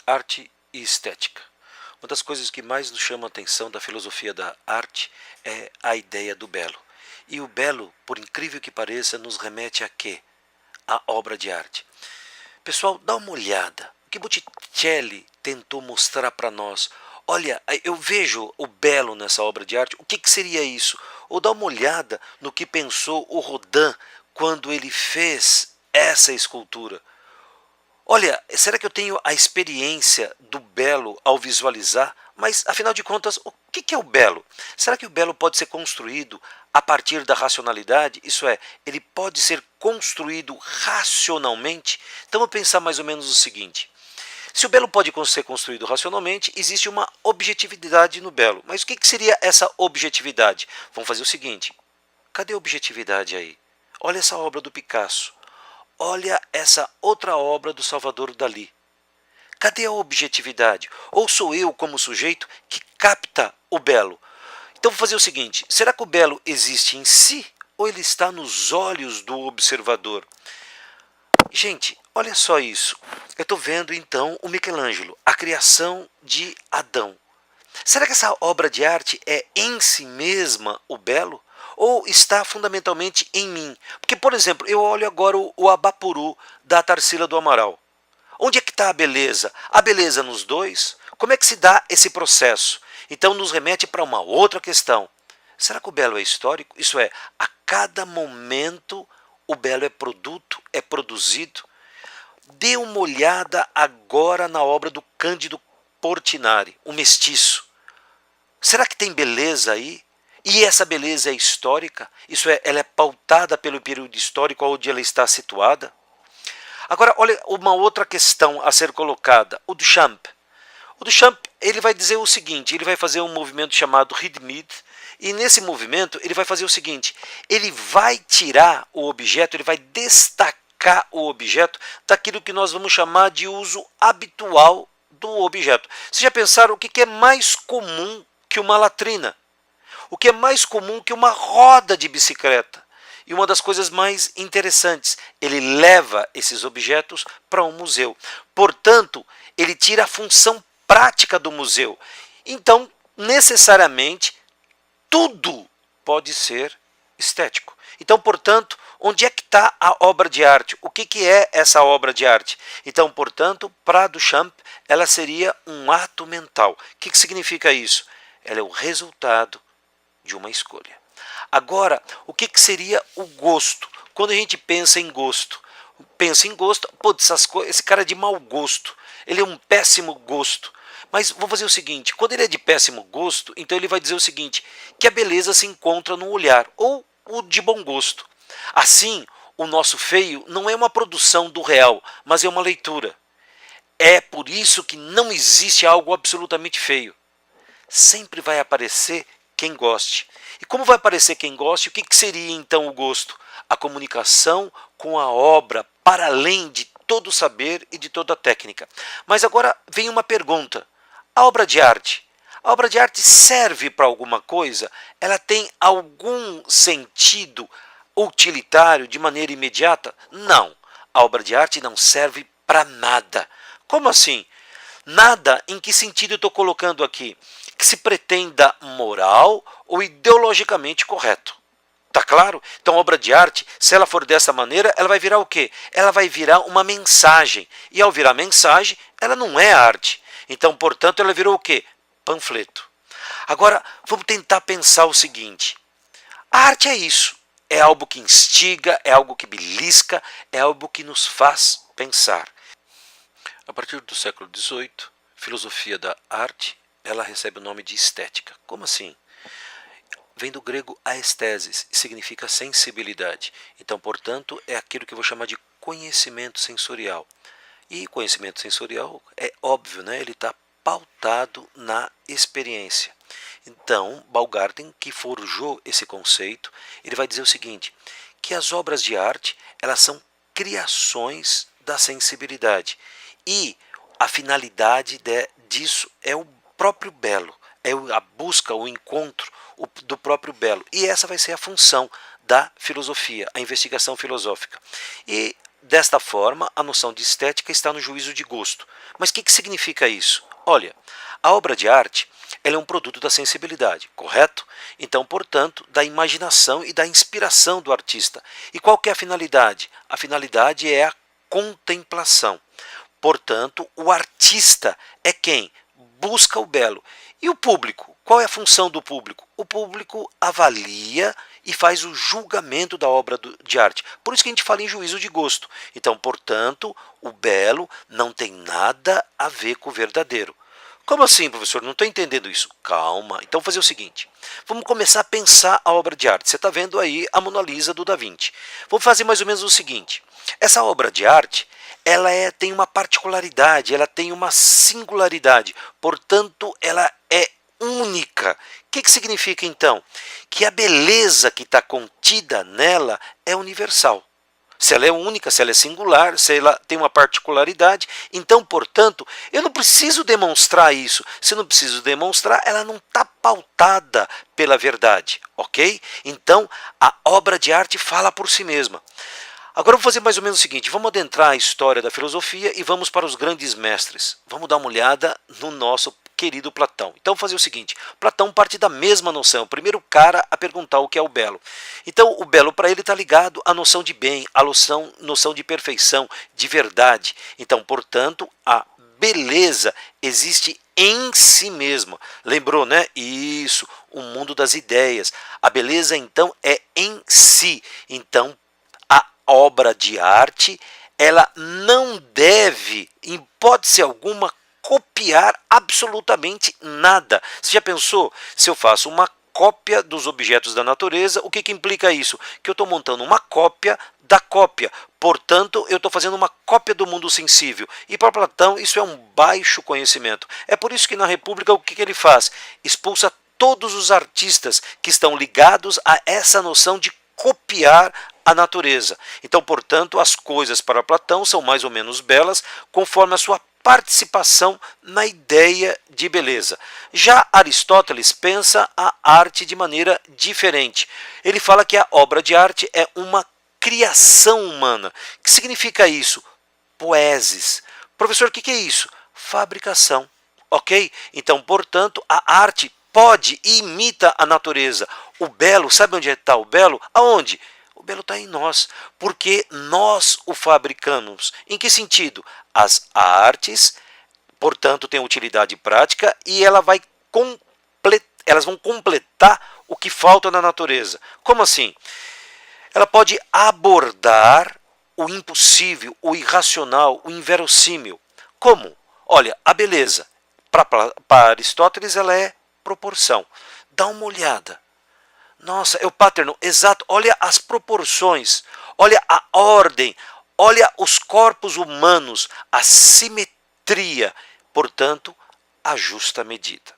Arte e estética. Uma das coisas que mais nos chama a atenção da filosofia da arte é a ideia do belo. E o belo, por incrível que pareça, nos remete a quê? A obra de arte. Pessoal, dá uma olhada. O que Botticelli tentou mostrar para nós. Olha, eu vejo o belo nessa obra de arte. O que seria isso? Ou dá uma olhada no que pensou o Rodin quando ele fez essa escultura. Olha, será que eu tenho a experiência do belo ao visualizar? Mas, afinal de contas, o que é o belo? Será que o belo pode ser construído a partir da racionalidade? Isso é, ele pode ser construído racionalmente? Então, vamos pensar mais ou menos o seguinte. Se o belo pode ser construído racionalmente, existe uma objetividade no belo. Mas o que seria essa objetividade? Vamos fazer o seguinte. Cadê a objetividade aí? Olha essa obra do Picasso. Olha essa outra obra do Salvador Dalí. Cadê a objetividade? Ou sou eu, como sujeito, que capta o belo? Então vou fazer o seguinte, será que o belo existe em si ou ele está nos olhos do observador? Gente, olha só isso. Eu estou vendo então o Michelangelo, a criação de Adão. Será que essa obra de arte é em si mesma o belo? Ou está fundamentalmente em mim? Porque, por exemplo, eu olho agora o Abapuru da Tarsila do Amaral. Onde é que está a beleza? A beleza nos dois? Como é que se dá esse processo? Então nos remete para uma outra questão. Será que o belo é histórico? Isso é, a cada momento o belo é produto, é produzido? Dê uma olhada agora na obra do Cândido Portinari, o Mestiço. Será que tem beleza aí? E essa beleza é histórica? Isso é, ela é pautada pelo período histórico onde ela está situada? Agora, olha uma outra questão a ser colocada, o Duchamp. O Duchamp, ele vai dizer o seguinte, ele vai fazer um movimento chamado Readmid, e nesse movimento ele vai fazer o seguinte, ele vai tirar o objeto, ele vai destacar o objeto daquilo que nós vamos chamar de uso habitual do objeto. Vocês já pensaram o que é mais comum que uma latrina? O que é mais comum que uma roda de bicicleta? E uma das coisas mais interessantes, ele leva esses objetos para um museu. Portanto, ele tira a função prática do museu. Então, necessariamente, tudo pode ser estético. Então, portanto, onde é que está a obra de arte? O que é essa obra de arte? Então, portanto, para Duchamp, ela seria um ato mental. O que significa isso? Ela é o resultado de uma escolha. Agora, o que seria o gosto? Quando a gente pensa em gosto, putz, esse cara é de mau gosto, ele é um péssimo gosto. Mas vamos fazer o seguinte, quando ele é de péssimo gosto, então ele vai dizer o seguinte, que a beleza se encontra no olhar, ou o de bom gosto. Assim, o nosso feio não é uma produção do real, mas é uma leitura. É por isso que não existe algo absolutamente feio. Sempre vai aparecer quem goste. E como vai aparecer quem goste, o que seria então o gosto? A comunicação com a obra, para além de todo o saber e de toda a técnica. Mas agora vem uma pergunta. A obra de arte serve para alguma coisa? Ela tem algum sentido utilitário de maneira imediata? Não. A obra de arte não serve para nada. Como assim? Nada, em que sentido eu estou colocando aqui? Que se pretenda moral ou ideologicamente correto. Tá claro? Então, obra de arte, se ela for dessa maneira, ela vai virar o quê? Ela vai virar uma mensagem. E ao virar mensagem, ela não é arte. Então, portanto, ela virou o quê? Panfleto. Agora, vamos tentar pensar o seguinte. A arte é isso. É algo que instiga, é algo que belisca, é algo que nos faz pensar. A partir do século XVIII, filosofia da arte, ela recebe o nome de estética. Como assim? Vem do grego aesthesis e significa sensibilidade. Então, portanto, é aquilo que eu vou chamar de conhecimento sensorial. E conhecimento sensorial é óbvio, né? Ele está pautado na experiência. Então, Baumgarten, que forjou esse conceito, ele vai dizer o seguinte, que as obras de arte, elas são criações da sensibilidade. E a finalidade disso é o próprio belo, é a busca, o encontro do próprio belo. E essa vai ser a função da filosofia, a investigação filosófica. E desta forma, a noção de estética está no juízo de gosto. Mas o que significa isso? Olha, a obra de arte ela é um produto da sensibilidade, correto? Então, portanto, da imaginação e da inspiração do artista. E qual que é a finalidade? A finalidade é a contemplação. Portanto, o artista é quem busca o belo. E o público? Qual é a função do público? O público avalia e faz o julgamento da obra de arte. Por isso que a gente fala em juízo de gosto. Então, portanto, o belo não tem nada a ver com o verdadeiro. Como assim, professor? Não estou entendendo isso. Calma. Então, vou fazer o seguinte. Vamos começar a pensar a obra de arte. Você está vendo aí a Mona Lisa do Da Vinci. Vamos fazer mais ou menos o seguinte. Essa obra de arte, ela tem uma particularidade, ela tem uma singularidade. Portanto, ela é única. O que significa, então? Que a beleza que está contida nela é universal. Se ela é única, se ela é singular, se ela tem uma particularidade, então, portanto, eu não preciso demonstrar isso. Se eu não preciso demonstrar, ela não está pautada pela verdade, ok? Então, a obra de arte fala por si mesma. Agora vou fazer mais ou menos o seguinte, vamos adentrar a história da filosofia e vamos para os grandes mestres. Vamos dar uma olhada no nosso querido Platão. Então, vou fazer o seguinte, Platão parte da mesma noção, o primeiro cara a perguntar o que é o belo. Então, o belo para ele está ligado à noção de bem, à noção de perfeição, de verdade. Então, portanto, a beleza existe em si mesma. Lembrou, né? Isso, o mundo das ideias. A beleza, então, é em si. Então, a obra de arte, ela não deve, em hipótese alguma, copiar absolutamente nada. Você já pensou? Se eu faço uma cópia dos objetos da natureza, o que implica isso? Que eu estou montando uma cópia da cópia. Portanto, eu estou fazendo uma cópia do mundo sensível. E para Platão, isso é um baixo conhecimento. É por isso que na República, o que ele faz? Expulsa todos os artistas que estão ligados a essa noção de copiar a natureza. Então, portanto, as coisas para Platão são mais ou menos belas conforme a sua participação na ideia de beleza. Já Aristóteles pensa a arte de maneira diferente. Ele fala que a obra de arte é uma criação humana. O que significa isso? Poesis. Professor, o que é isso? Fabricação. Ok? Então, portanto, a arte pode e imita a natureza. O belo, sabe onde está o belo? Aonde? O belo está em nós, porque nós o fabricamos. Em que sentido? As artes, portanto, têm utilidade prática e elas vão completar o que falta na natureza. Como assim? Ela pode abordar o impossível, o irracional, o inverossímil. Como? Olha, a beleza, para Aristóteles, ela é proporção. Dá uma olhada. Nossa, é o pattern, exato. Olha as proporções, olha a ordem, olha os corpos humanos, a simetria, portanto, a justa medida.